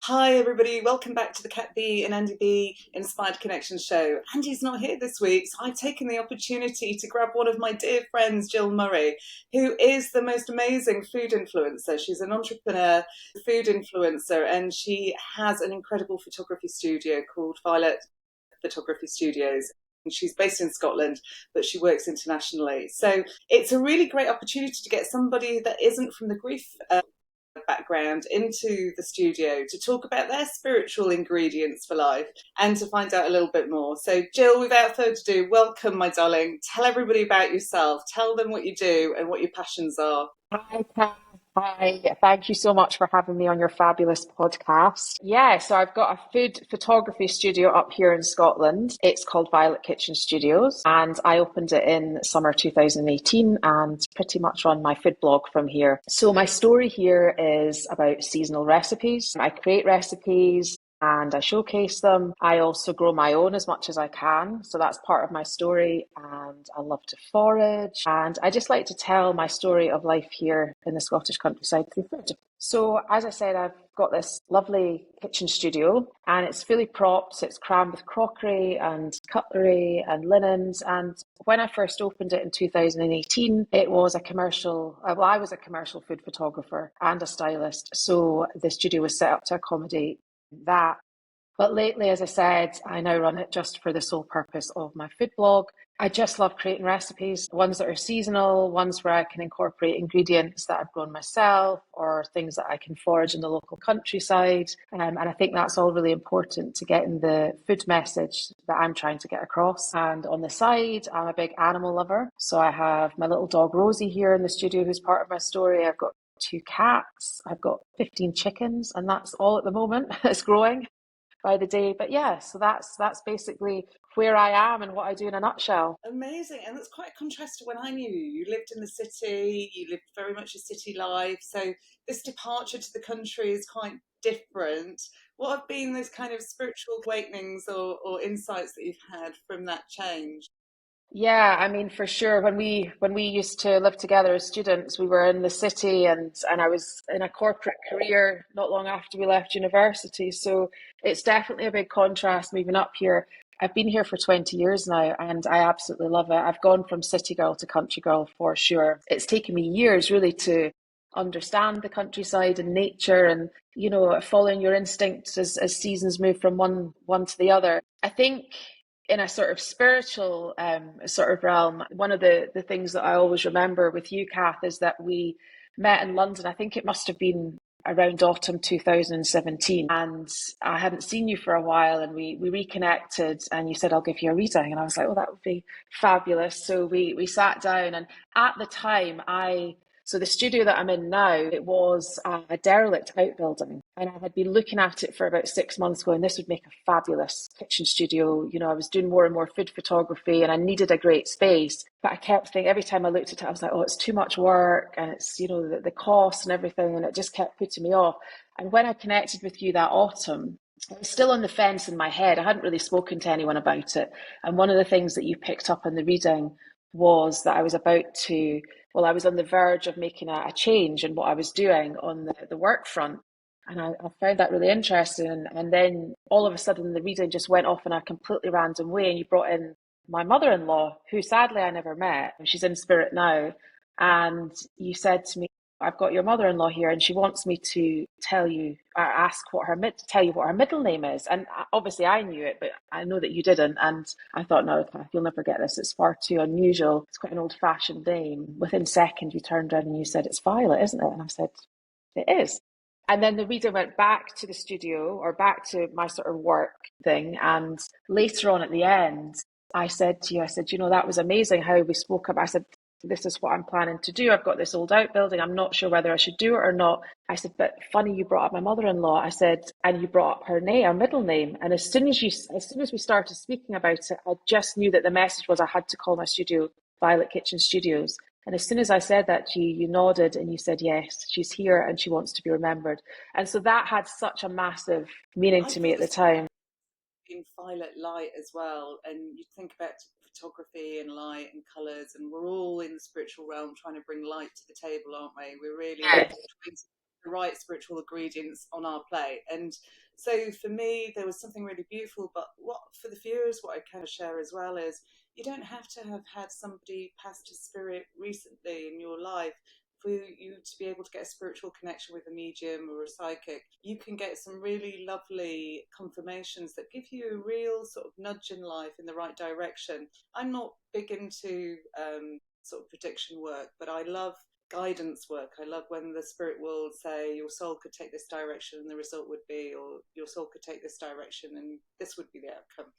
Hi everybody, welcome back to the Cat B and Andy B Inspired Connection show. Andy's not here this week, so I've taken the opportunity to grab one of my dear friends, Gill Murray, who is the most amazing food influencer. She's an entrepreneur, food influencer, and she has an incredible photography studio called Violet Photography Studios. She's based in Scotland, but she works internationally. So it's a really great opportunity to get somebody that isn't from the grief background into the studio to talk about their spiritual ingredients for life and to find out a little bit more. So, Gill, without further ado, welcome, my darling. Tell everybody about yourself. Tell them what you do and what your passions are. Hi, Kath. Hi. Thank you so much for having me on your fabulous podcast. Yeah, so I've got a food photography studio up here in Scotland. It's called Violet Kitchen Studios, and I opened it in summer 2018 and pretty much run my food blog from here. So my story here is about seasonal recipes. I create recipes and I showcase them. I also grow my own as much as I can. So that's part of my story. And I love to forage. And I just like to tell my story of life here in the Scottish countryside through food. So, as I said, I've got this lovely kitchen studio and it's fully propped. It's crammed with crockery and cutlery and linens. And when I first opened it in 2018, it was a commercial, I was a commercial food photographer and a stylist. So the studio was set up to accommodate that. But lately, as I said, I now run it just for the sole purpose of my food blog. I just love creating recipes, ones that are seasonal, ones where I can incorporate ingredients that I've grown myself or things that I can forage in the local countryside. And I think that's all really important to getting the food message that I'm trying to get across. And on the side, I'm a big animal lover. So I have my little dog Rosie here in the studio, who's part of my story. I've got 2 cats, I've got 15 chickens, and that's all at the moment. It's growing by the day. But yeah, so that's basically where I am and what I do in a nutshell. Amazing. And that's quite a contrast to when I knew you. You lived in the city, you lived very much a city life. So this departure to the country is quite different. What have been those kind of spiritual awakenings or insights that you've had from that change? Yeah, I mean for sure. When we used to live together as students, we were in the city and I was in a corporate career not long after we left university. So it's definitely a big contrast moving up here. I've been here for 20 years now and I absolutely love it. I've gone from city girl to country girl for sure. It's taken me years really to understand the countryside and nature and following your instincts as seasons move from one to the other. I think in a sort of spiritual sort of realm, one of the things that I always remember with you, Kath, is that we met in London. I think it must have been around autumn 2017, and I hadn't seen you for a while, and we reconnected, and you said I'll give you a reading, and I was like, oh, that would be fabulous. So we sat down, and at the time so the studio that I'm in now, it was a derelict outbuilding, and I had been looking at it for about 6 months, going, this would make a fabulous kitchen studio. I was doing more and more food photography, and I needed a great space. But I kept thinking, every time I looked at it, I was like, oh, it's too much work, and it's the cost and everything, and it just kept putting me off. And when I connected with you that autumn, I was still on the fence in my head. I hadn't really spoken to anyone about it. And one of the things that you picked up in the reading was that I was on the verge of making a change in what I was doing on the work front. And I found that really interesting. And then all of a sudden, the reading just went off in a completely random way. And you brought in my mother-in-law, who sadly I never met. She's in spirit now. And you said to me, I've got your mother-in-law here and she wants me to tell you or tell you what her middle name is. And obviously I knew it, but I know that you didn't. And I thought, no, Kath, you'll never get this. It's far too unusual. It's quite an old-fashioned name. Within seconds, you turned around and you said, it's Violet, isn't it? And I said, it is. And then the reader went back to the studio or back to my sort of work thing. And later on at the end, I said to you, that was amazing how we spoke about. I said, this is what I'm planning to do. I've got this old outbuilding. I'm not sure whether I should do it or not. I said, but funny you brought up my mother-in-law. I said, and you brought up her name, her middle name. And as soon as we started speaking about it, I just knew that the message was I had to call my studio Violet Kitchen Studios. And as soon as I said that to you, you nodded and you said, yes, she's here and she wants to be remembered. And so that had such a massive meaning I to me thought at the this time. in violet light as well, and you think about photography and light and colours, and we're all in the spiritual realm trying to bring light to the table, aren't we? We're really Yes. trying to the right spiritual ingredients on our plate. And so for me, there was something really beautiful. But what for the viewers, what I kind of share as well is you don't have to have had somebody pass to spirit recently in your life for you to be able to get a spiritual connection with a medium or a psychic. You can get some really lovely confirmations that give you a real sort of nudge in life in the right direction. I'm not big into sort of prediction work, but I love guidance work. I love when the spirit will say your soul could take this direction and the result would be, or your soul could take this direction and this would be the outcome.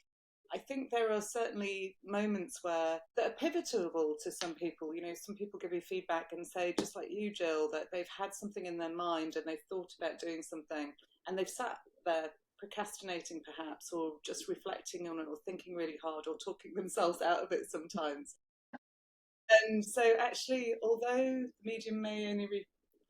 I think there are certainly moments where that are pivotal to some people. You know, some people give me feedback and say, just like you, Jill, that they've had something in their mind and they've thought about doing something and they've sat there procrastinating perhaps, or just reflecting on it, or thinking really hard, or talking themselves out of it sometimes. And so actually, although the medium may only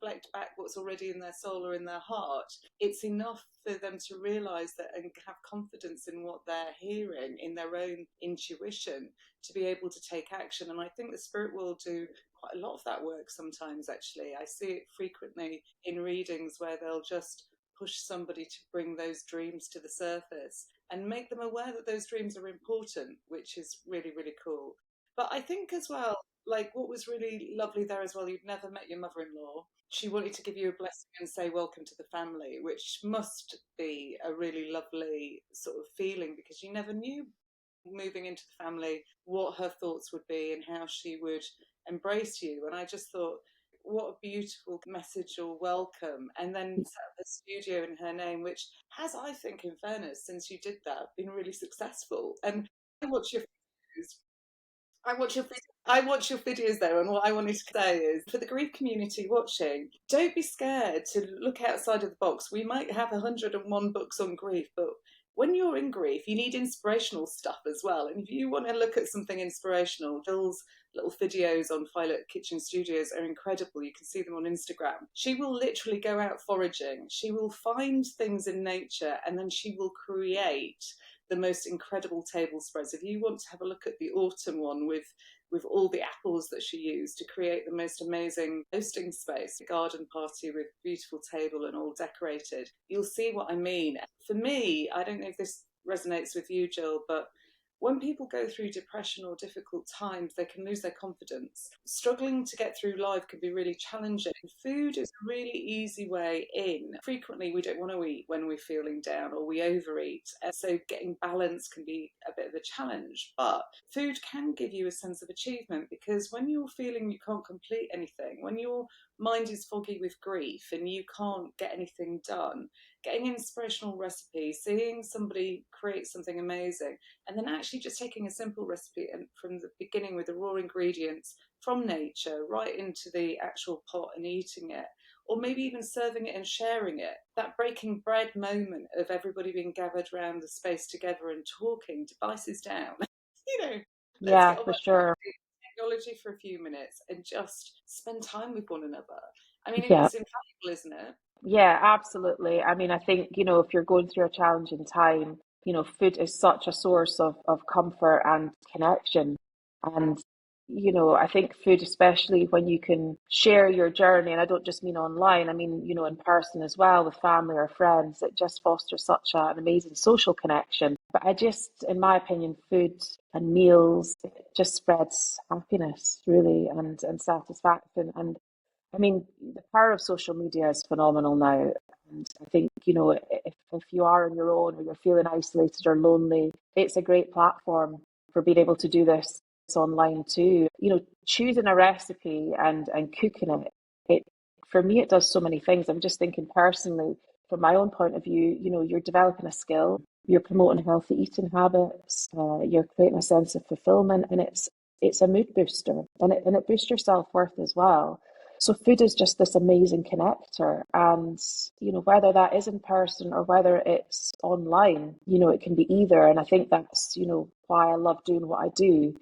reflect back what's already in their soul or in their heart, it's enough for them to realize that and have confidence in what they're hearing, in their own intuition, to be able to take action. And I think the spirit will do quite a lot of that work sometimes, actually. I see it frequently in readings where they'll just push somebody to bring those dreams to the surface and make them aware that those dreams are important, which is really, really cool. But I think as well, like what was really lovely there as well, you'd never met your mother-in-law. She wanted to give you a blessing and say welcome to the family, which must be a really lovely sort of feeling, because you never knew moving into the family what her thoughts would be and how she would embrace you. And I just thought, what a beautiful message or welcome. And then set up a studio in her name, which has, I think, in fairness, since you did that, been really successful. And I watch your videos. I watch your videos though, and what I wanted to say is, for the grief community watching, don't be scared to look outside of the box. We might have 101 books on grief, but when you're in grief, you need inspirational stuff as well. And if you want to look at something inspirational, Jill's little videos on Violet Kitchen Studios are incredible. You can see them on Instagram. She will literally go out foraging. She will find things in nature and then she will create the most incredible table spreads. If you want to have a look at the autumn one with all the apples that she used to create the most amazing hosting space, a garden party with beautiful table and all decorated, you'll see what I mean. For me, I don't know if this resonates with you, Jill, but when people go through depression or difficult times, they can lose their confidence. Struggling to get through life can be really challenging. Food is a really easy way in. Frequently, we don't want to eat when we're feeling down or we overeat. And so getting balance can be a bit of a challenge. But food can give you a sense of achievement, because when you're feeling you can't complete anything, when your mind is foggy with grief and you can't get anything done, getting inspirational recipes, seeing somebody create something amazing, and then actually just taking a simple recipe and from the beginning with the raw ingredients from nature right into the actual pot and eating it, or maybe even serving it and sharing it, that breaking bread moment of everybody being gathered around the space together and talking, devices down, you know, let's Yeah, get all for that sure. technology for a few minutes and just spend time with one another. I mean, Yeah. it's invaluable, isn't it? Yeah, absolutely. I mean, I think, if you're going through a challenging time, food is such a source of comfort and connection. And, I think food, especially when you can share your journey, and I don't just mean online, I mean, in person as well with family or friends, it just fosters such an amazing social connection. But in my opinion, food and meals, it just spreads happiness, really, and satisfaction. And I mean, the power of social media is phenomenal now. And I think, if you are on your own or you're feeling isolated or lonely, it's a great platform for being able to do this online too. Choosing a recipe and cooking it, for me, it does so many things. I'm just thinking personally, from my own point of view, you're developing a skill, you're promoting healthy eating habits, you're creating a sense of fulfillment, and it's a mood booster, and it boosts your self-worth as well. So food is just this amazing connector. And, whether that is in person or whether it's online, it can be either. And I think that's, why I love doing what I do,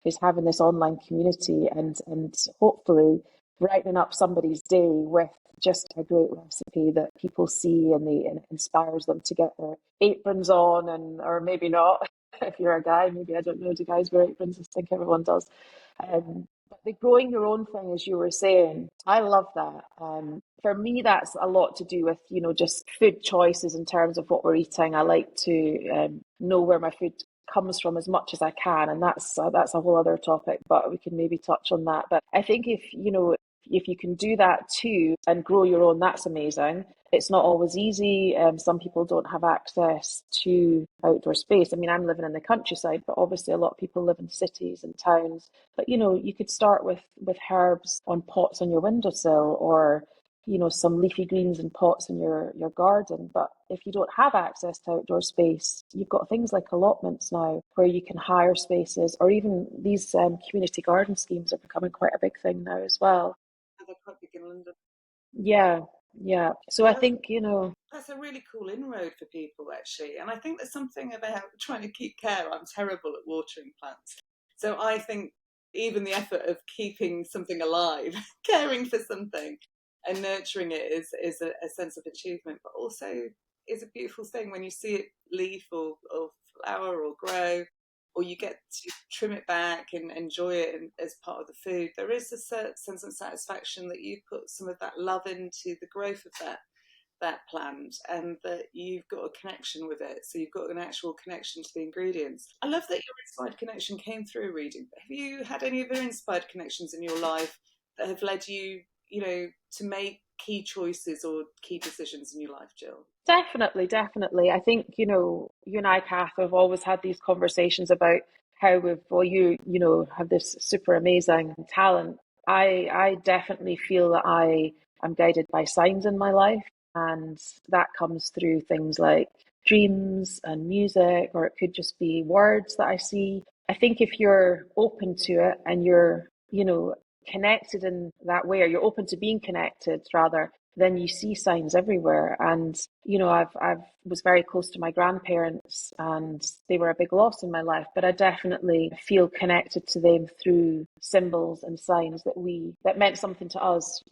is having this online community and hopefully brightening up somebody's day with just a great recipe that people see and it inspires them to get their aprons on, and or maybe not. If you're a guy, maybe, I don't know, do guys wear aprons? I think everyone does. The growing your own thing, as you were saying, I love that. For me, that's a lot to do with, just food choices in terms of what we're eating. I like to know where my food comes from as much as I can, and that's a whole other topic, but we can maybe touch on that. But I think if you can do that too and grow your own, that's amazing. It's not always easy. Some people don't have access to outdoor space. I mean, I'm living in the countryside, but obviously a lot of people live in cities and towns. But you could start with herbs on pots on your windowsill, or some leafy greens in pots in your garden. But if you don't have access to outdoor space, you've got things like allotments now where you can hire spaces, or even these community garden schemes are becoming quite a big thing now as well. They're quite big in London. Yeah, yeah. So I That's, think, that's a really cool inroad for people, actually. And I think there's something about trying to keep care. I'm terrible at watering plants. So I think even the effort of keeping something alive, caring for something and nurturing it is a sense of achievement, but also is a beautiful thing when you see it leaf or flower or grow, or you get to trim it back and enjoy it as part of the food. There is a certain sense of satisfaction that you put some of that love into the growth of that plant, and that you've got a connection with it. So you've got an actual connection to the ingredients. I love that your inspired connection came through reading. Have you had any other inspired connections in your life that have led you, to make key choices or key decisions in your life, Jill? definitely, definitely. I think, you and I, Kath, have always had these conversations about how you have this super amazing talent. I definitely feel that I am guided by signs in my life, and that comes through things like dreams and music, or it could just be words that I see. I think if you're open to it and you're, connected in that way, or you're open to being connected rather, then you see signs everywhere. And I've was very close to my grandparents, and they were a big loss in my life, but I definitely feel connected to them through symbols and signs that meant something to us,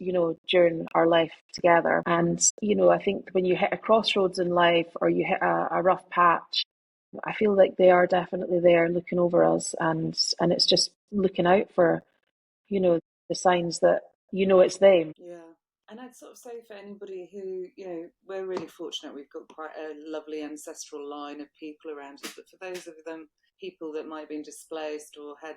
during our life together. And I think when you hit a crossroads in life, or you hit a rough patch, I feel like they are definitely there looking over us, and it's just looking out for the signs that it's them. Yeah. And I'd sort of say for anybody who, we're really fortunate. We've got quite a lovely ancestral line of people around us. But for those of them, people that might have been displaced or had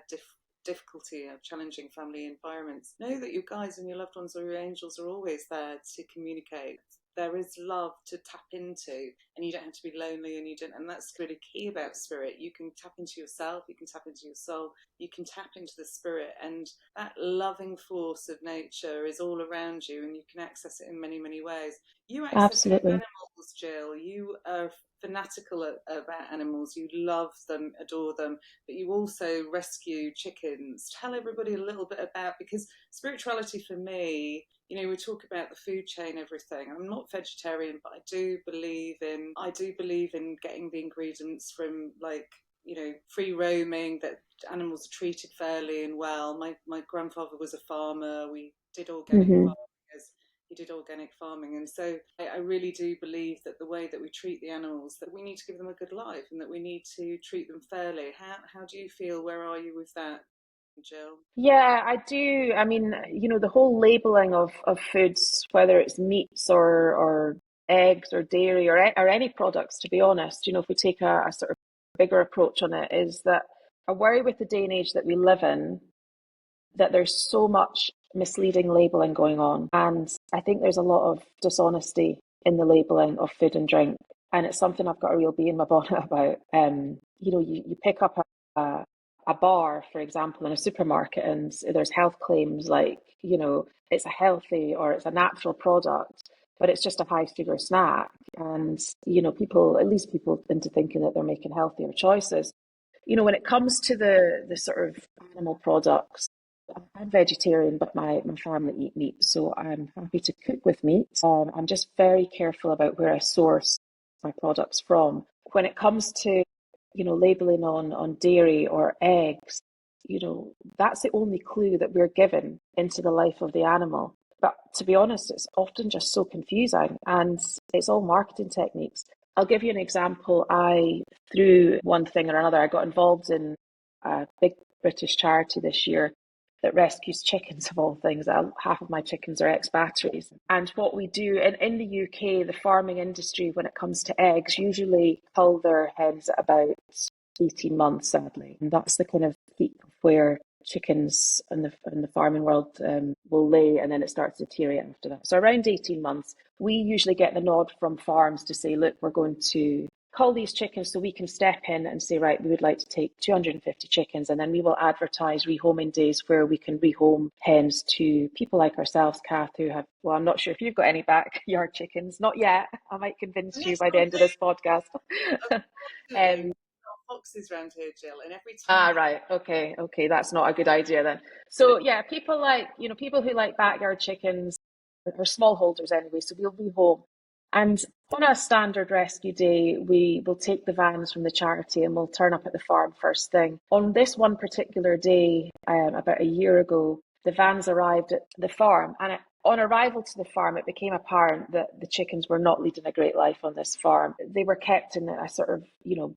difficulty of challenging family environments, know that you guys and your loved ones or your angels are always there to communicate. There is love to tap into, and you don't have to be lonely, and that's really key about spirit. You can tap into yourself, you can tap into your soul, you can tap into the spirit, and that loving force of nature is all around you, and you can access it in many, many ways. You access it in Absolutely. animals, Jill. You are fanatical about animals. You love them, adore them, but you also rescue chickens. Tell everybody a little bit about, because spirituality for me, we talk about the food chain, everything. I'm not vegetarian, but I do believe in getting the ingredients from, like, free roaming, that animals are treated fairly and well. My grandfather was a farmer. We did organic Hmm. farming as he did organic farming. And so I really do believe that the way that we treat the animals, that we need to give them a good life, and that we need to treat them fairly. How do you feel? Where are you with that, Jill? Yeah, I do. I mean, the whole labeling of foods, whether it's meats or eggs or dairy or any products, to be honest, if we take a sort of bigger approach on it, is that I worry with the day and age that we live in, that there's so much misleading labeling going on. And I think there's a lot of dishonesty in the labeling of food and drink. And it's something I've got a real bee in my bonnet about. You pick up a bar, for example, in a supermarket, and there's health claims like, it's a healthy or it's a natural product, but it's just a high sugar snack. And, people into thinking that they're making healthier choices. When it comes to the sort of animal products, I'm vegetarian, but my family eat meat, so I'm happy to cook with meat. I'm just very careful about where I source my products from. When it comes to, labeling on dairy or eggs, that's the only clue that we're given into the life of the animal. But to be honest, it's often just so confusing, and it's all marketing techniques. I'll give you an example. Through one thing or another, I got involved in a big British charity this year, that rescues chickens of all things. Half of my chickens are ex-batteries. And what we do in the UK, the farming industry, when it comes to eggs, usually cull their hens at about 18 months, sadly. And that's the kind of peak of where chickens in the farming world will lay, and then it starts to deteriorate after that. So around 18 months, we usually get the nod from farms to say, look, we're going to cull these chickens, so we can step in and say, right, we would like to take 250 chickens, and then we will advertise rehoming days where we can rehome hens to people like ourselves, Kath, who have, well, I'm not sure if you've got any backyard chickens. Not yet. I might convince you Yes, by the I end of this podcast. do. Foxes around here, Jill, and every time. Right. Okay. That's not a good idea then. So yeah, people who like backyard chickens, or small holders anyway, so we'll be home. And on a standard rescue day, we will take the vans from the charity and we'll turn up at the farm first thing. On this one particular day, about a year ago, the vans arrived at the farm, and on arrival to the farm, it became apparent that the chickens were not leading a great life on this farm. They were kept in a sort of,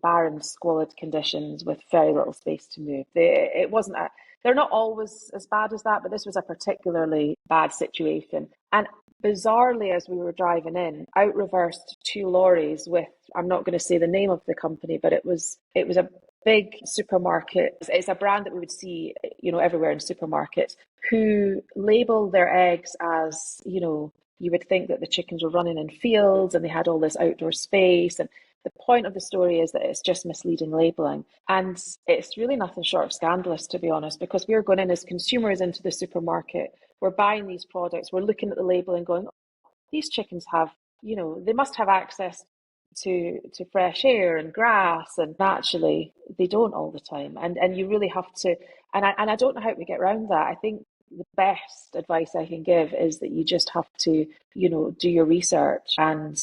barren, squalid conditions with very little space to move. They're not always as bad as that, but this was a particularly bad situation. And bizarrely, as we were driving in, out reversed two lorries with, I'm not going to say the name of the company, but it was a big supermarket. It's a brand that we would see, everywhere in supermarkets, who label their eggs as, you would think that the chickens were running in fields and they had all this outdoor space. And the point of the story is that it's just misleading labeling. And it's really nothing short of scandalous, to be honest, because we're going in as consumers into the supermarket. We're buying these products. We're looking at the label and going, these chickens have, they must have access to fresh air and grass, and naturally they don't all the time. And you really have to, and I don't know how we get around that. I think the best advice I can give is that you just have to, do your research and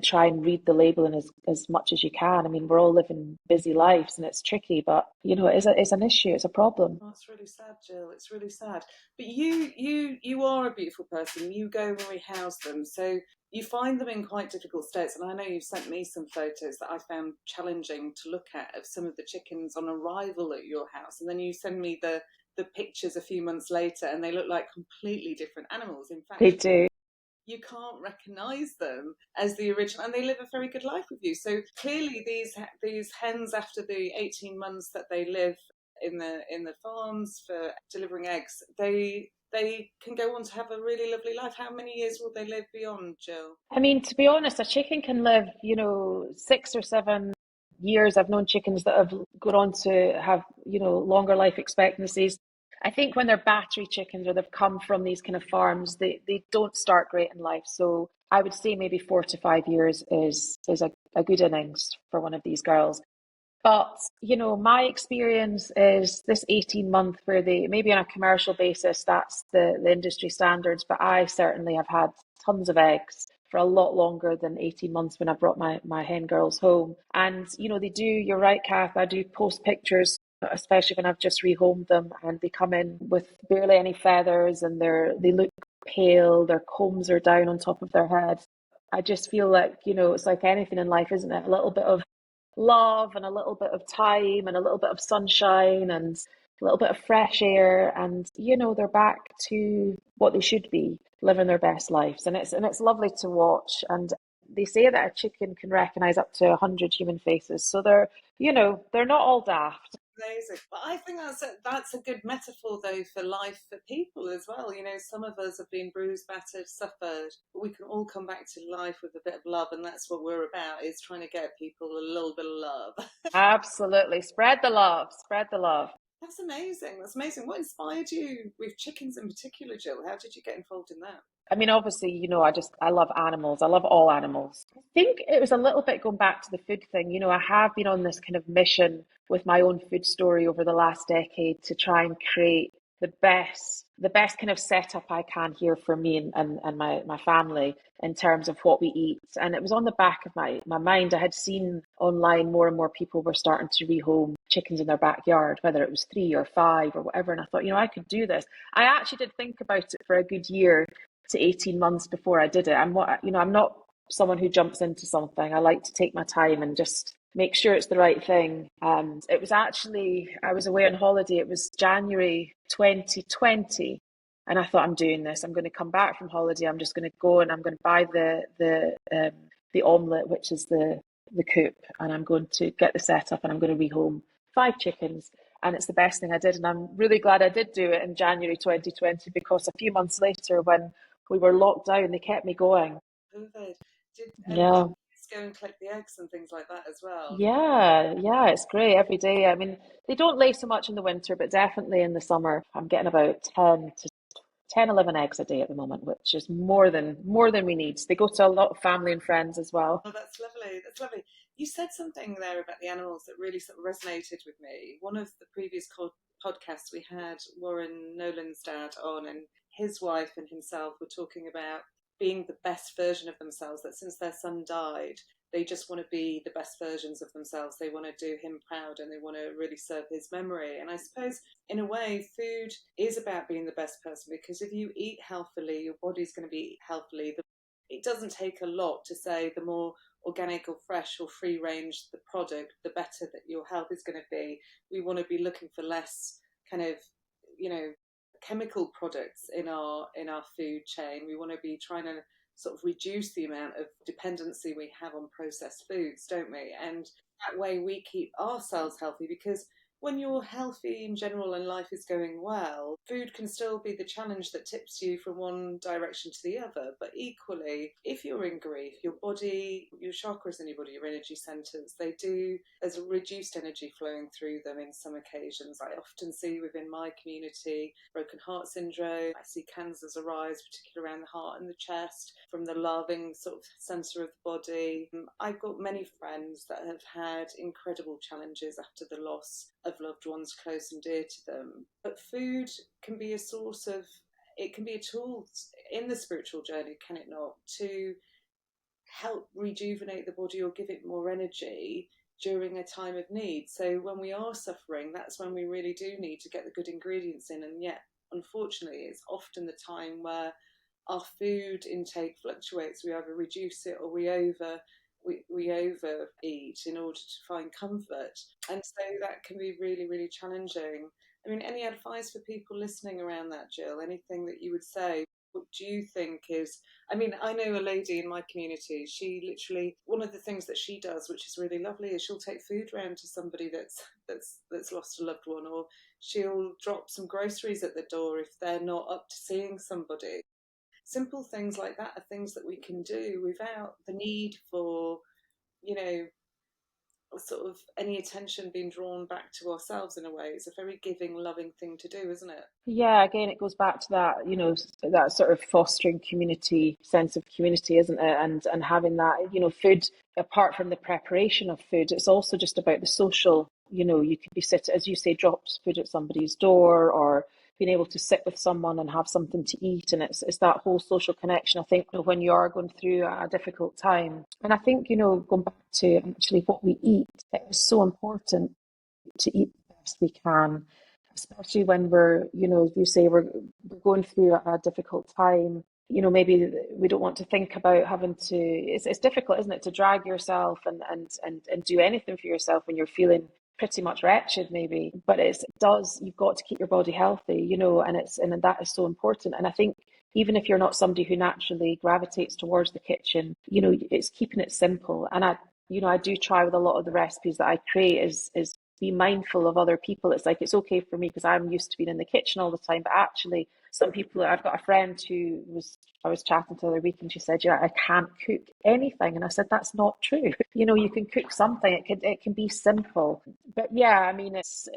try and read the labeling as much as you can. I mean, we're all living busy lives and it's tricky, but it's an issue, it's a problem. Oh, it's really sad, Jill. It's really sad. But you are a beautiful person. You go and rehouse them, so you find them in quite difficult states. And I know you've sent me some photos that I found challenging to look at of some of the chickens on arrival at your house, and then you send me the pictures a few months later, and they look like completely different animals. In fact, They do. You can't recognise them as the original, and they live a very good life with you. So clearly, these hens, after the 18 months that they live in the farms for delivering eggs, they can go on to have a really lovely life. How many years will they live beyond, Jill? I mean, to be honest, a chicken can live, 6 or 7 years. I've known chickens that have gone on to have, longer life expectancies. I think when they're battery chickens or they've come from these kind of farms, they don't start great in life. So I would say maybe 4 to 5 years is a good innings for one of these girls. But, my experience is this 18-month where they, maybe on a commercial basis, that's the industry standards, but I certainly have had tons of eggs for a lot longer than 18 months when I brought my hen girls home. And, they do, you're right, Kath, I do post pictures, especially when I've just rehomed them, and they come in with barely any feathers and they look pale, their combs are down on top of their head. I just feel like, it's like anything in life, isn't it? A little bit of love and a little bit of time and a little bit of sunshine and a little bit of fresh air, and they're back to what they should be, living their best lives. And it's lovely to watch. And they say that a chicken can recognize up to 100 human faces, so they're not all daft. Amazing. But I think that's a good metaphor, though, for life for people as well. Some of us have been bruised, battered, suffered, but we can all come back to life with a bit of love, and that's what we're about, is trying to get people a little bit of love. Absolutely. Spread the love. Spread the love. That's amazing. That's amazing. What inspired you with chickens in particular, Jill? How did you get involved in that? I mean, obviously, I love animals. I love all animals. I think it was a little bit going back to the food thing. I have been on this kind of mission with my own food story over the last decade to try and create the best kind of setup I can here for me and my family in terms of what we eat. And it was on the back of my mind. I had seen online more and more people were starting to rehome chickens in their backyard, whether it was 3 or 5 or whatever. And I thought, I could do this. I actually did think about it for a good year to 18 months before I did it. I'm not someone who jumps into something. I like to take my time and just make sure it's the right thing. It was actually, I was away on holiday. It was January 2020. And I thought, I'm doing this. I'm going to come back from holiday. I'm just going to go and I'm going to buy the omelette, which is the coop, and I'm going to get the setup and I'm going to rehome 5 chickens. And it's the best thing I did. And I'm really glad I did do it in January 2020, because a few months later, when we were locked down, they kept me going. COVID. Did Yeah. kids go and collect the eggs and things like that as well? Yeah, it's great every day. I mean, they don't lay so much in the winter, but definitely in the summer, I'm getting about 11 eggs a day at the moment, which is more than we need. They go to a lot of family and friends as well. Oh, that's lovely. That's lovely. You said something there about the animals that really sort of resonated with me. One of the previous podcasts we had Warren Nolan's dad on, and his wife and himself were talking about being the best version of themselves. That since their son died, they just want to be the best versions of themselves. They want to do him proud and they want to really serve his memory. And I suppose, in a way, food is about being the best person, because if you eat healthily, your body's going to be healthily. It doesn't take a lot to say the more organic or fresh or free range the product, the better that your health is going to be. We want to be looking for less kind of, you know, chemical products in our food chain. We want to be trying to sort of reduce the amount of dependency we have on processed foods, don't we? And that way we keep ourselves healthy, because when you're healthy in general and life is going well, food can still be the challenge that tips you from one direction to the other. But equally, if you're in grief, your body, your chakras in your body, your energy centers, there's a reduced energy flowing through them in some occasions. I often see within my community broken heart syndrome. I see cancers arise, particularly around the heart and the chest, from the loving sort of center of the body. I've got many friends that have had incredible challenges after the loss of loved ones close and dear to them. But food can be a source of, it can be a tool in the spiritual journey, can it not, to help rejuvenate the body or give it more energy during a time of need. So when we are suffering, that's when we really do need to get the good ingredients in. And yet, unfortunately, it's often the time where our food intake fluctuates. We either reduce it or we overeat in order to find comfort. And so that can be really, really challenging. I mean, any advice for people listening around that, Jill? Anything that you would say? What do you think is, I mean, I know a lady in my community, she literally, one of the things that she does, which is really lovely, is she'll take food round to somebody that's lost a loved one, or she'll drop some groceries at the door if they're not up to seeing somebody. Simple things like that are things that we can do without the need for, you know, sort of any attention being drawn back to ourselves in a way. It's a very giving, loving thing to do, isn't it? Yeah, again, it goes back to that, that sort of fostering community, sense of community, isn't it? And having that, food, apart from the preparation of food, it's also just about the social, you could be sitting, as you say, drops food at somebody's door, or being able to sit with someone and have something to eat. And it's that whole social connection, I think, when you are going through a difficult time. And I think, going back to actually what we eat, it is so important to eat the best we can, especially when we're, as you say, we're going through a difficult time. Maybe we don't want to think about having to. It's difficult, isn't it, to drag yourself and do anything for yourself when you're feeling pretty much wretched, maybe. But you've got to keep your body healthy, and that is so important. And I think even if you're not somebody who naturally gravitates towards the kitchen, it's keeping it simple. And I do try with a lot of the recipes that I create is be mindful of other people. It's like, it's okay for me because I'm used to being in the kitchen all the time, but actually some people, I've got a friend I was chatting to the other week, and she said, yeah, I can't cook anything. And I said, that's not true. You can cook something. It can be simple. But yeah, I mean, it's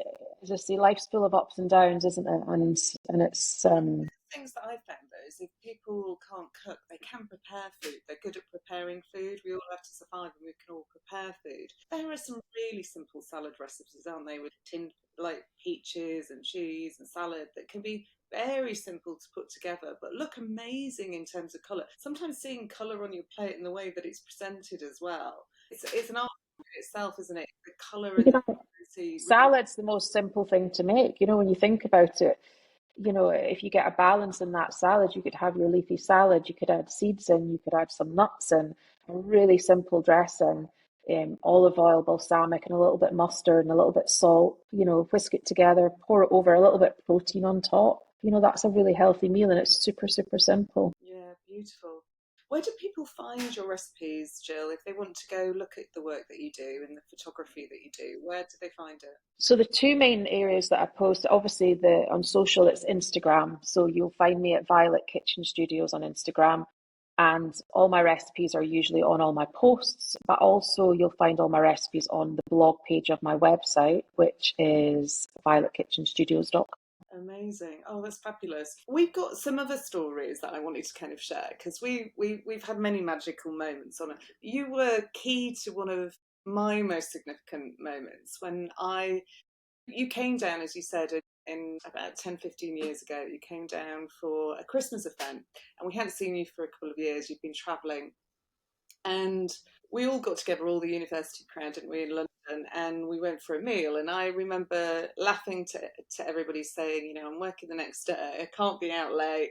just the life's full of ups and downs, isn't it? And it's Things that I've found though is if people can't cook, they can prepare food. They're good at preparing food. We all have to survive and we can all prepare food. There are some really simple salad recipes, aren't they, with tinned like peaches and cheese and salad that can be very simple to put together but look amazing in terms of colour. Sometimes seeing colour on your plate and the way that it's presented as well. It's an art in itself, isn't it? The colour and you the know, frequency. salad's the most simple thing to make. When you think about it, if you get a balance in that salad, you could have your leafy salad, you could add seeds in, you could add some nuts in, a really simple dressing. olive oil, balsamic, and a little bit mustard and a little bit salt. Whisk it together, pour it over, a little bit of protein on top. That's a really healthy meal, and it's super, super simple. Yeah, beautiful. Where do people find your recipes, Jill, if they want to go look at the work that you do and the photography that you do? Where do they find it? So the two main areas that I post, obviously on social, it's Instagram. So you'll find me at Violet Kitchen Studios on Instagram. And all my recipes are usually on all my posts, but also you'll find all my recipes on the blog page of my website, which is violetkitchenstudios.com. Amazing. Oh, that's fabulous. We've got some other stories that I wanted to kind of share because we've had many magical moments on it. You were key to one of my most significant moments when you came down, as you said, in about 10, 15 years ago. You came down for a Christmas event and we hadn't seen you for a couple of years. You've been travelling. And we all got together, all the university crowd, didn't we, in London, and we went for a meal. And I remember laughing to everybody saying, I'm working the next day, I can't be out late.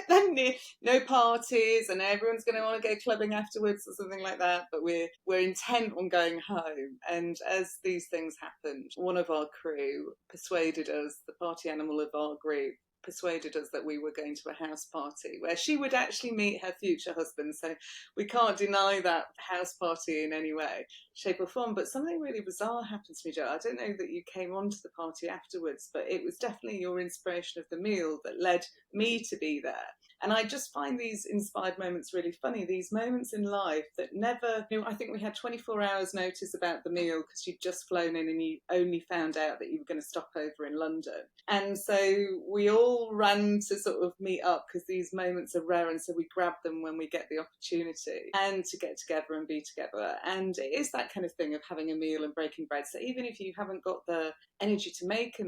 Then no parties, and everyone's going to want to go clubbing afterwards or something like that. But we're intent on going home. And as these things happened, one of our crew persuaded us, the party animal of our group, persuaded us that we were going to a house party where she would actually meet her future husband. So we can't deny that house party in any way, shape or form. But something really bizarre happened to me, Joe. I don't know that you came on to the party afterwards, but it was definitely your inspiration of the meal that led me to be there. And I just find these inspired moments really funny, these moments in life that never, I think we had 24 hours notice about the meal because you'd just flown in and you only found out that you were going to stop over in London. And so we all ran to sort of meet up because these moments are rare. And so we grab them when we get the opportunity and to get together and be together. And it is that kind of thing of having a meal and breaking bread. So even if you haven't got the energy to make a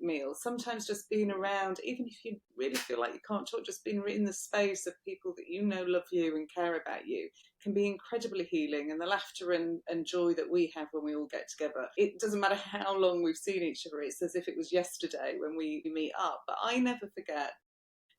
meal, sometimes just being around, even if you really feel like you can't talk, just being in the space of people that love you and care about you can be incredibly healing. And the laughter and joy that we have when we all get together, it doesn't matter how long we've seen each other, it's as if it was yesterday when we meet up. But I never forget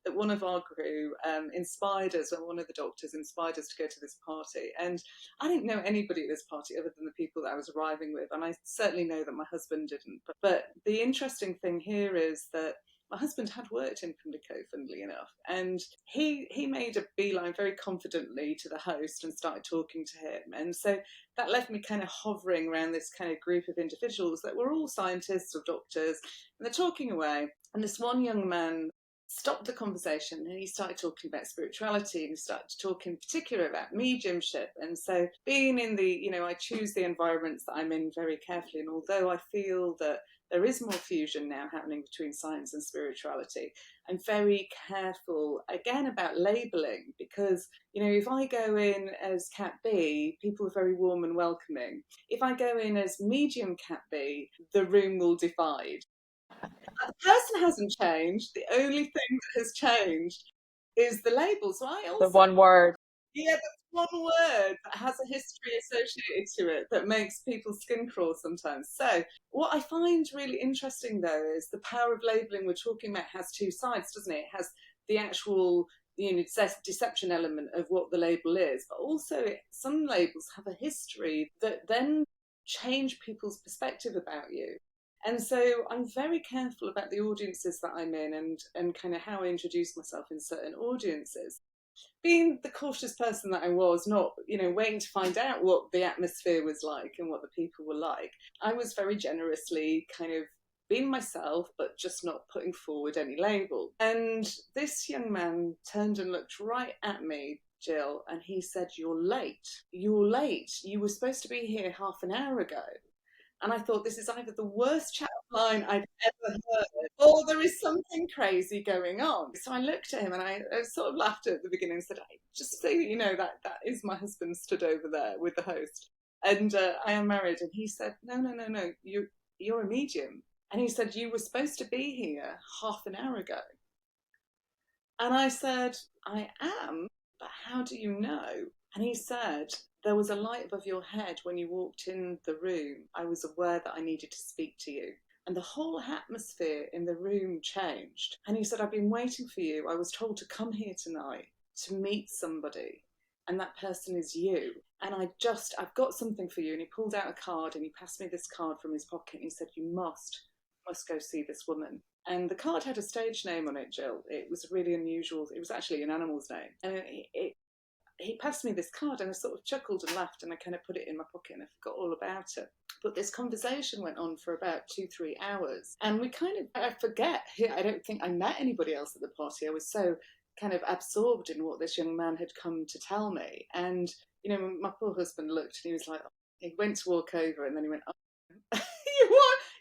that one of our crew inspired us, or one of the doctors inspired us to go to this party. And I didn't know anybody at this party other than the people that I was arriving with. And I certainly know that my husband didn't. But the interesting thing here is that my husband had worked in Pimlico, funnily enough, and he made a beeline very confidently to the host and started talking to him. And so that left me kind of hovering around this kind of group of individuals that were all scientists or doctors, and they're talking away. And this one young man stopped the conversation and he started talking about spirituality, and he started to talk in particular about mediumship. And so being in I choose the environments that I'm in very carefully. And although I feel that there is more fusion now happening between science and spirituality, I'm very careful again about labelling, because if I go in as Cat B, people are very warm and welcoming. If I go in as medium Cat B, the room will divide. The person hasn't changed. The only thing that has changed is the label. So I The also, one word. yeah, that's one word that has a history associated to it that makes people's skin crawl sometimes. So what I find really interesting, though, is the power of labeling we're talking about has two sides, doesn't it? It has the actual deception element of what the label is, but also some labels have a history that then change people's perspective about you. And so I'm very careful about the audiences that I'm in, and kind of how I introduce myself in certain audiences. Being the cautious person that I was, not, waiting to find out what the atmosphere was like and what the people were like, I was very generously kind of being myself, but just not putting forward any label. And this young man turned and looked right at me, Jill, and he said, "You're late. You're late. You were supposed to be here half an hour ago." And I thought, this is either the worst chat line I've ever heard, or there is something crazy going on. So I looked at him and I sort of laughed at the beginning and said, "Just so you know, that is my husband stood over there with the host. And I am married." And he said, No, you're a medium. And he said, "You were supposed to be here half an hour ago." And I said, "I am, but how do you know?" And he said, "There was a light above your head when you walked in the room. I was aware that I needed to speak to you." And the whole atmosphere in the room changed. And he said, "I've been waiting for you. I was told to come here tonight to meet somebody." and that person is you. And I've got something for you. And he pulled out a card and he passed me this card from his pocket. And he said, you must go see this woman. And the card had a stage name on it, Jill. It was really unusual. It was actually an animal's name. And he passed me this card and I sort of chuckled and laughed and I kind of put it in my pocket and I forgot all about it. But this conversation went on for about 2-3 hours. And I forget, I don't think I met anybody else at the party. I was so kind of absorbed in what this young man had come to tell me. And, you know, my poor husband looked and he was like, he went to walk over and then he went, oh,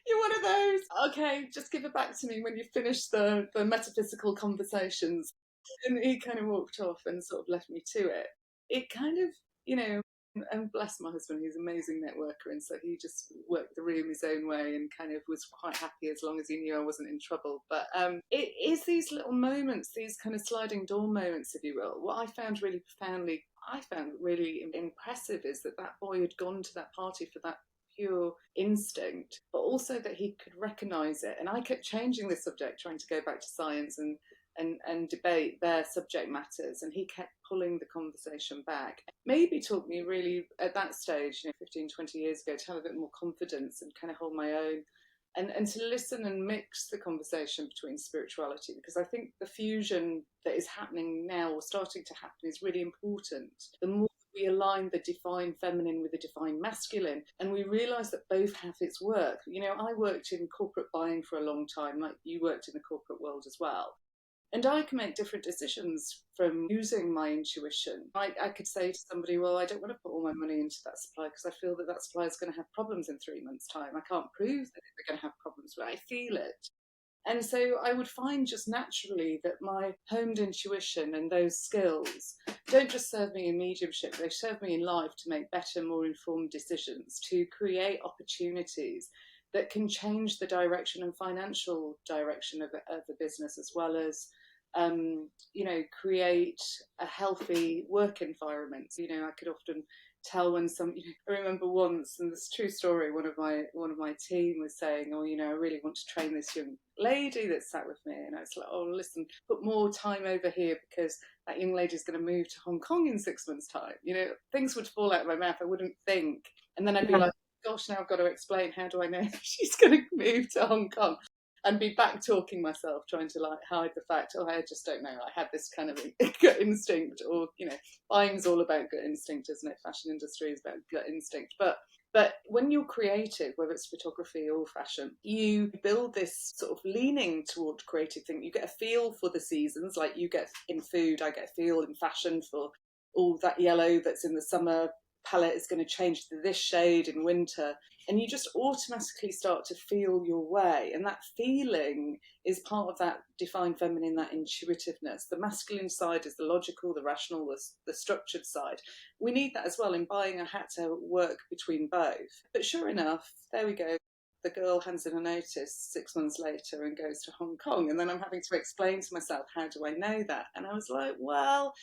you're one of those. Okay, just give it back to me when you finish the metaphysical conversations. And he kind of walked off and sort of left me to it. It kind of, you know, and bless my husband, he's an amazing networker, and so he just worked the room his own way and kind of was quite happy as long as he knew I wasn't in trouble. But it is these little moments, these kind of sliding door moments, if you will. What I found really impressive is that boy had gone to that party for that pure instinct, but also that he could recognise it. And I kept changing the subject, trying to go back to science and debate their subject matters, and he kept pulling the conversation back. Maybe taught me really at that stage, 15, 20 years ago, to have a bit more confidence and kind of hold my own and to listen and mix the conversation between spirituality, because I think the fusion that is happening now or starting to happen is really important. The more we align the divine feminine with the divine masculine, and we realise that both have its work. I worked in corporate buying for a long time, like you worked in the corporate world as well. And I can make different decisions from using my intuition. I could say to somebody, well, I don't want to put all my money into that supply because I feel that supply is going to have problems in 3 months' time. I can't prove that they're going to have problems, but I feel it. And so I would find just naturally that my honed intuition and those skills don't just serve me in mediumship, they serve me in life to make better, more informed decisions, to create opportunities that can change the direction and financial direction of the business, as well as create a healthy work environment. I could often tell when I remember once, and this true story, one of my team was saying, oh, I really want to train this young lady that sat with me, and I was like, oh, listen, put more time over here because that young lady is going to move to Hong Kong in 6 months' time. Things would fall out of my mouth. I wouldn't think, and then I'd be like, gosh, now I've got to explain, how do I know she's going to move to Hong Kong? And be back talking myself, trying to hide the fact, oh, I just don't know. I had this kind of gut instinct, or, buying's all about gut instinct, isn't it? Fashion industry is about gut instinct. But when you're creative, whether it's photography or fashion, you build this sort of leaning toward creative thing. You get a feel for the seasons, like you get in food, I get a feel in fashion for all that yellow that's in the summer palette is going to change to this shade in winter, and you just automatically start to feel your way, and that feeling is part of that divine feminine, that intuitiveness. The masculine side is the logical, the rational, the structured side. We need that as well. In buying, I had to work between both, but sure enough, there we go. The girl hands in a notice 6 months later and goes to Hong Kong, and then I'm having to explain to myself, how do I know that? And I was like, well,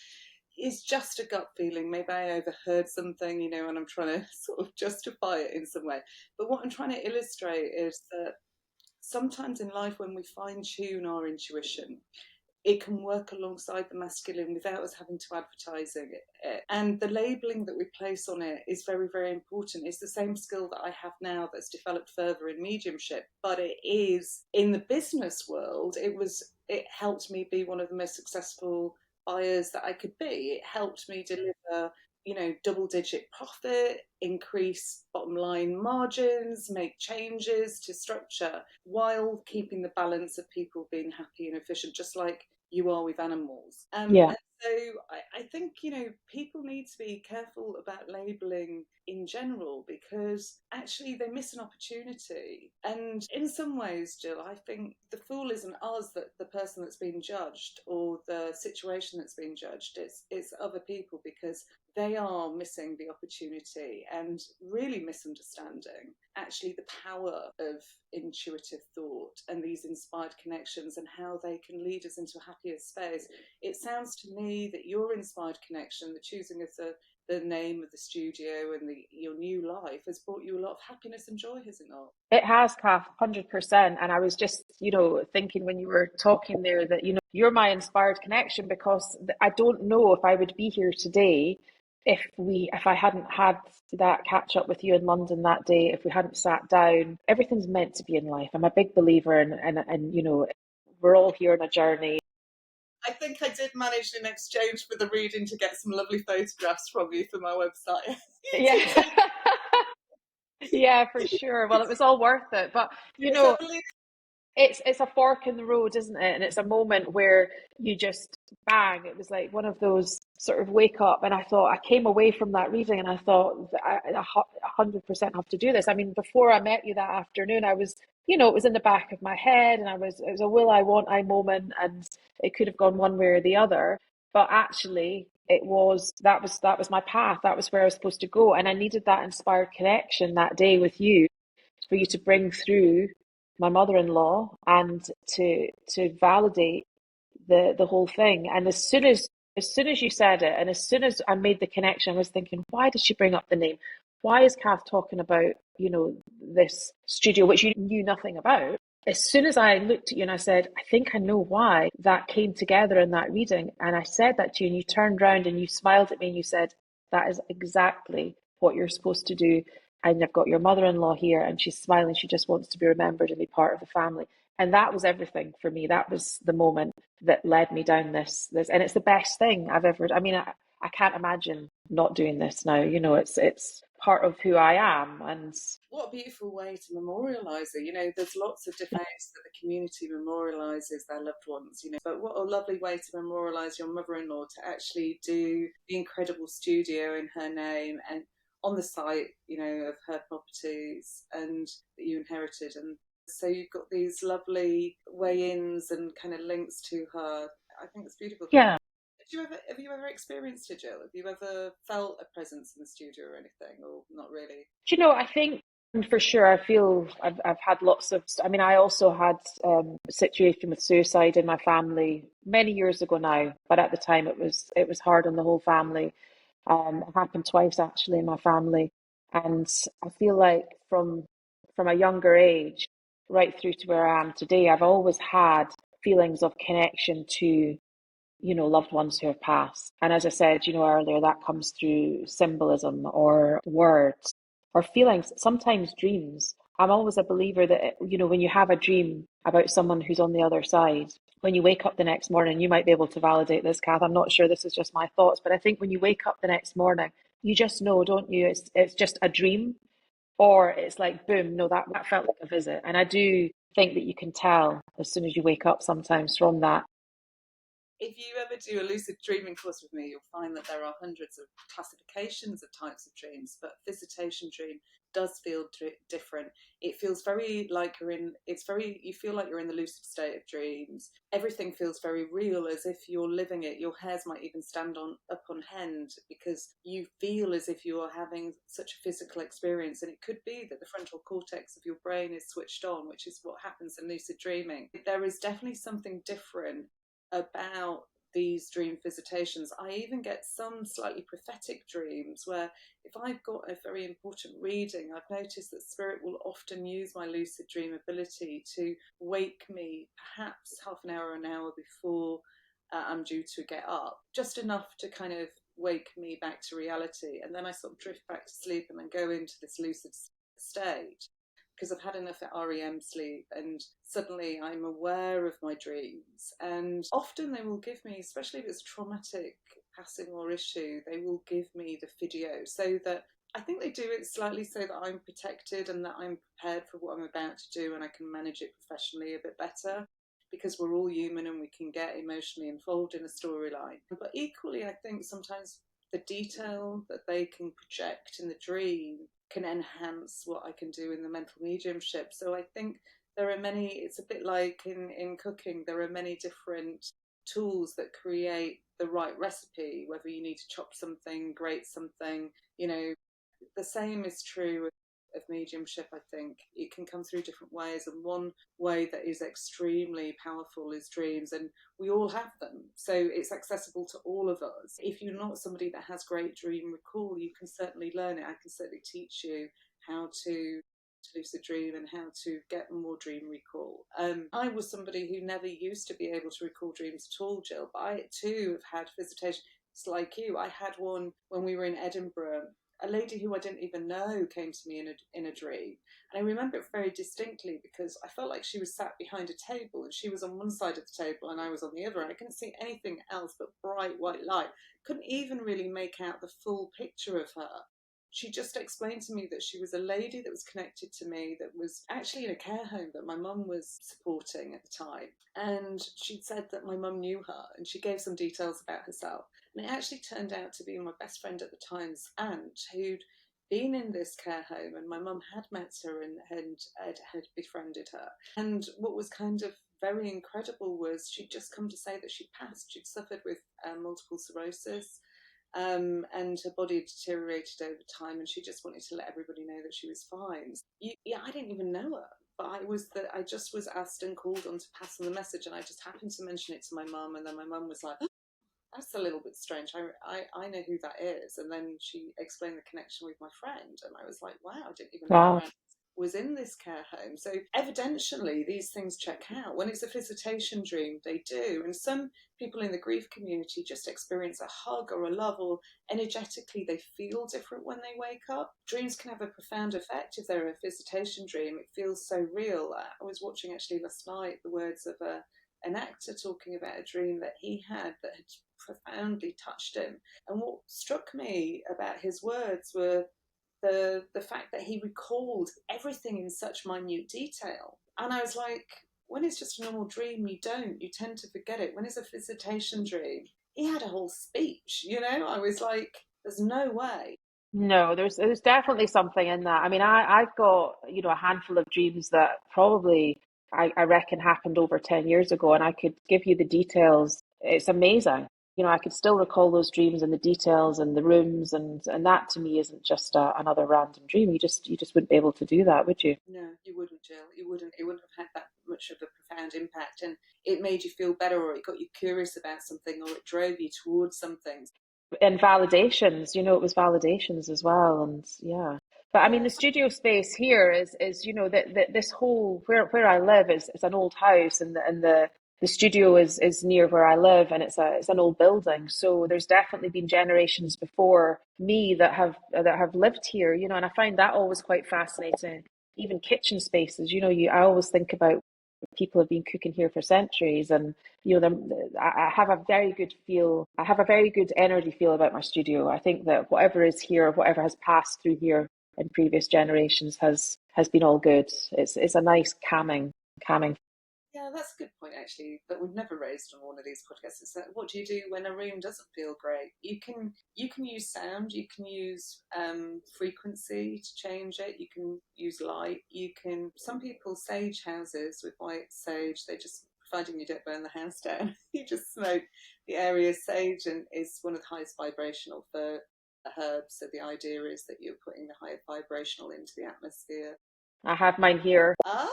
it's just a gut feeling. Maybe I overheard something, and I'm trying to sort of justify it in some way. But what I'm trying to illustrate is that sometimes in life, when we fine-tune our intuition, it can work alongside the masculine without us having to advertise it. And the labelling that we place on it is very, very important. It's the same skill that I have now that's developed further in mediumship, but it is in the business world. It helped me be one of the most successful buyers that I could be. It helped me deliver, double-digit profit, increase bottom line margins, make changes to structure while keeping the balance of people being happy and efficient, just like you are with animals. Yeah. And so I think, people need to be careful about labelling in general, because actually they miss an opportunity. And in some ways, Jill, I think the fool isn't us, that the person that's being judged or the situation that's being judged. It's other people, because they are missing the opportunity and really misunderstanding actually the power of intuitive thought and these inspired connections and how they can lead us into a happier space. It sounds to me that your inspired connection, the choosing of the name of the studio and your new life, has brought you a lot of happiness and joy, has it not? It has, Kath, 100%. And I was just, thinking when you were talking there that, you're my inspired connection, because I don't know if I would be here today if I hadn't had that catch up with you in London that day, if we hadn't sat down, everything's meant to be in life. I'm a big believer in, and you know, we're all here on a journey. I think I did manage in exchange for the reading to get some lovely photographs from you for my website. You Yeah. did take Yeah, for sure. Well, it was all worth it. But you photos, know, I believe. it's a fork in the road, isn't it? And it's a moment where you just bang. It was like one of those sort of wake up. And I thought I came away from that reading, and I thought I 100% have to do this. I mean, before I met you that afternoon, I was, you know, it was in the back of my head, and it was a will I, won't I moment, and it could have gone one way or the other. But actually, that was my path. That was where I was supposed to go, and I needed that inspired connection that day with you for you to bring through my mother-in-law and to validate the whole thing. And as soon as you said it, and as soon as I made the connection, I was thinking, why did she bring up the name? Why is Kath talking about, you know, this studio which you knew nothing about? As soon as I looked at you and I said, I think I know why that came together in that reading, and I said that to you, and you turned around and you smiled at me and you said, that is exactly what you're supposed to do. And I've got your mother-in-law here, and she's smiling. She just wants to be remembered and be part of the family. And that was everything for me. That was the moment that led me down this, and it's the best thing I've ever. I mean, I can't imagine not doing this now. You know, it's part of who I am, and What a beautiful way to memorialise it. You know, there's lots of different ways that the community memorialises their loved ones, you know, but what a lovely way to memorialise your mother-in-law, to actually do the incredible studio in her name and on the site, you know, of her properties and that you inherited. And so you've got these lovely way-ins and kind of links to her. I think it's beautiful. yeah. Have you ever experienced it, Jill? Have you ever felt a presence in the studio or anything, or not really? Do you know? I think for sure. I feel I've had lots of. I mean, I also had a situation with suicide in my family many years ago now, but at the time it was hard on the whole family. It happened twice actually in my family, and I feel like from a younger age right through to where I am today, I've always had feelings of connection to, you know, loved ones who have passed. And as I said, you know, earlier, that comes through symbolism or words or feelings, sometimes dreams. I'm always a believer that, you know, when you have a dream about someone who's on the other side, when you wake up the next morning, you might be able to validate this, Kath. I'm not sure this is just my thoughts, but I think when you wake up the next morning, you just know, don't you? It's just a dream, or it's like, boom, no, that felt like a visit. And I do think that you can tell as soon as you wake up sometimes from that. If you ever do a lucid dreaming course with me, you'll find that there are hundreds of classifications of types of dreams, but visitation dream does feel different. It feels very like you feel like you're in the lucid state of dreams. Everything feels very real, as if you're living it. Your hairs might even stand up on end because you feel as if you are having such a physical experience. And it could be that the frontal cortex of your brain is switched on, which is what happens in lucid dreaming. There is definitely something different about these dream visitations. I even get some slightly prophetic dreams where, if I've got a very important reading, I've noticed that spirit will often use my lucid dream ability to wake me perhaps half an hour or an hour before I'm due to get up, just enough to kind of wake me back to reality. And then I sort of drift back to sleep and then go into this lucid state because I've had enough REM sleep, and suddenly I'm aware of my dreams. And often they will give me, especially if it's traumatic passing or issue, they will give me the video so that I think they do it slightly so that I'm protected and that I'm prepared for what I'm about to do and I can manage it professionally a bit better, because we're all human and we can get emotionally involved in a storyline. But equally, I think sometimes the detail that they can project in the dream can enhance what I can do in the mental mediumship. So I think there are many, it's a bit like in cooking, there are many different tools that create the right recipe, whether you need to chop something, grate something, you know, the same is true of mediumship. I think it can come through different ways, and one way that is extremely powerful is dreams, and we all have them, so it's accessible to all of us. If you're not somebody that has great dream recall, you can certainly learn it. I can certainly teach you how to lucid dream and how to get more dream recall. I was somebody who never used to be able to recall dreams at all, Jill, but I too have had visitation. It's like you. I had one when we were in Edinburgh. A lady who I didn't even know came to me in a dream, and I remember it very distinctly because I felt like she was sat behind a table, and she was on one side of the table, and I was on the other, and I couldn't see anything else but bright white light. Couldn't even really make out the full picture of her. She just explained to me that she was a lady that was connected to me that was actually in a care home that my mum was supporting at the time. And she'd said that my mum knew her, and she gave some details about herself. And it actually turned out to be my best friend at the time's aunt, who'd been in this care home, and my mum had met her and had befriended her. And what was kind of very incredible was she'd just come to say that she'd passed. She'd suffered with multiple sclerosis, and her body had deteriorated over time, and she just wanted to let everybody know that she was fine. Yeah, I didn't even know her, but I just was asked and called on to pass on the message, and I just happened to mention it to my mum, and then my mum was like, oh, that's a little bit strange. I know who that is. And then she explained the connection with my friend, and I was like, wow, I didn't even know my Wow. friend was in this care home. So evidently these things check out. When it's a visitation dream, they do. And some people in the grief community just experience a hug or a love, or energetically they feel different when they wake up. Dreams can have a profound effect if they're a visitation dream. It feels so real. I was watching actually last night the words of an actor talking about a dream that he had that had profoundly touched him. And what struck me about his words were the fact that he recalled everything in such minute detail. And I was like, when it's just a normal dream, you don't. You tend to forget it. When it's a visitation dream, he had a whole speech, you know? I was like, there's no way. No, there's definitely something in that. I mean, I've got, a handful of dreams that probably I reckon happened over 10 years ago, and I could give you the details. It's amazing. I could still recall those dreams and the details and the rooms, and that to me isn't just another random dream. You just wouldn't be able to do that, would you? No, you wouldn't, Jill. You wouldn't. It wouldn't have had that much of a profound impact, and it made you feel better, or it got you curious about something, or it drove you towards something. And validations, it was validations as well, and yeah. But I mean, Yeah, the studio space here is that this whole where I live is an old house, and the studio is near where I live, and it's an old building. So there's definitely been generations before me that have lived here, and I find that always quite fascinating. Even kitchen spaces, I always think about people have been cooking here for centuries, and I have a very good feel. I have a very good energy feel about my studio. I think that whatever is here, whatever has passed through here in previous generations has been all good. It's a nice calming. yeah, that's a good point actually. That we've never raised on one of these podcasts. Is that what do you do when a room doesn't feel great? You can use sound. You can use frequency to change it. You can use light. You can. Some people sage houses with white sage. They just providing you don't burn the house down. You just smoke the area. Sage and is one of the highest vibrational for herbs. So the idea is that you're putting the higher vibrational into the atmosphere. I have mine here. Ah,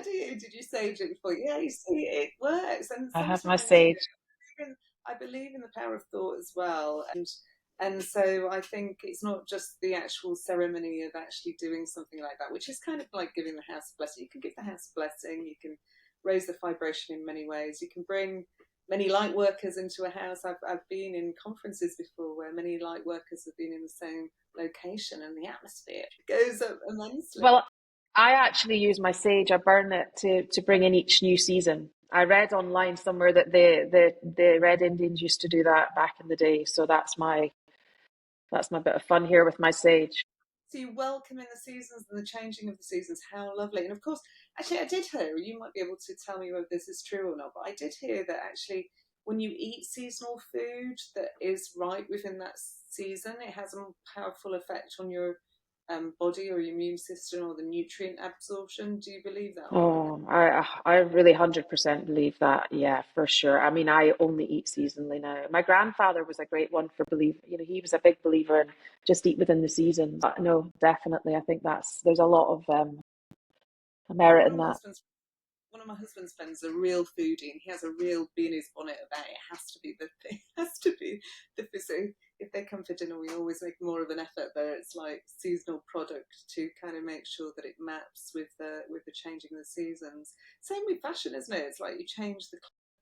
did you sage it before? Yeah, you see, it works. And I have my sometimes, sage. I believe in the power of thought as well. And so I think it's not just the actual ceremony of actually doing something like that, which is kind of like giving the house a blessing. You can give the house a blessing. You can raise the vibration in many ways. You can bring many light workers into a house. I've been in conferences before where many light workers have been in the same location, and the atmosphere goes up immensely. Well, I actually use my sage. I burn it to bring in each new season. I read online somewhere that the Red Indians used to do that back in the day. So that's my bit of fun here with my sage. So you welcome in the seasons and the changing of the seasons. How lovely. And of course, actually, I did hear, you might be able to tell me whether this is true or not, but I did hear that actually when you eat seasonal food that is right within that season, it has a powerful effect on your body or your immune system or the nutrient absorption. Do you believe that or not? Oh, I really 100% believe that. Yeah, for sure. I mean, I only eat seasonally now. My grandfather was a great one for believe. He was a big believer in just eat within the seasons. But no, definitely. I think there's a lot of merit One in of my that. husband's one of my husband's friends is a real foodie, and he has a real bee in his bonnet about it. Has to be the thing. Has to be the so if they come for dinner, we always make more of an effort there. It's like seasonal product to kind of make sure that it maps with the changing of the seasons. Same with fashion, isn't it? It's like you change the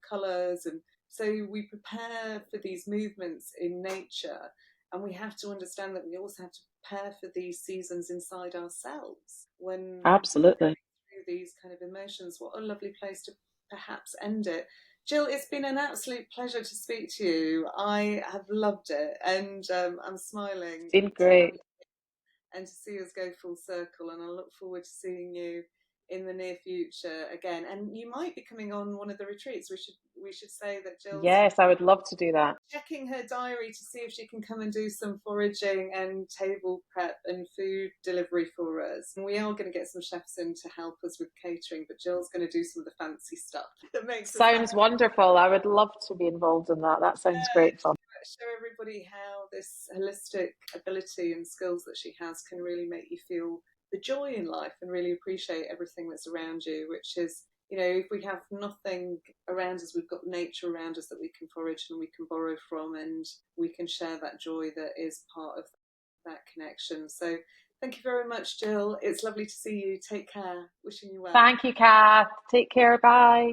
colours and So we prepare for these movements in nature, and we have to understand that we also have to prepare for these seasons inside ourselves when we're Absolutely. going through these kind of emotions. What a lovely place to perhaps end it. Jill, it's been an absolute pleasure to speak to you. I have loved it, and I'm It's smiling been to have great. and to see us go full circle. And I look forward to seeing you in the near future again. And you might be coming on one of the retreats. We should say that Jill's Yes, I would love to do that. checking her diary to see if she can come and do some foraging and table prep and food delivery for us. And we are going to get some chefs in to help us with catering, but Jill's going to do some of the fancy stuff that makes us happy. Sounds wonderful. I would love to be involved in that. That sounds great fun. Show everybody how this holistic ability and skills that she has can really make you feel the joy in life and really appreciate everything that's around you, which is, if we have nothing around us, we've got nature around us that we can forage and we can borrow from, and we can share that joy that is part of that connection. So thank you very much, Jill. It's lovely to see you. Take care. Wishing you well. Thank you, Kath. Take care. Bye.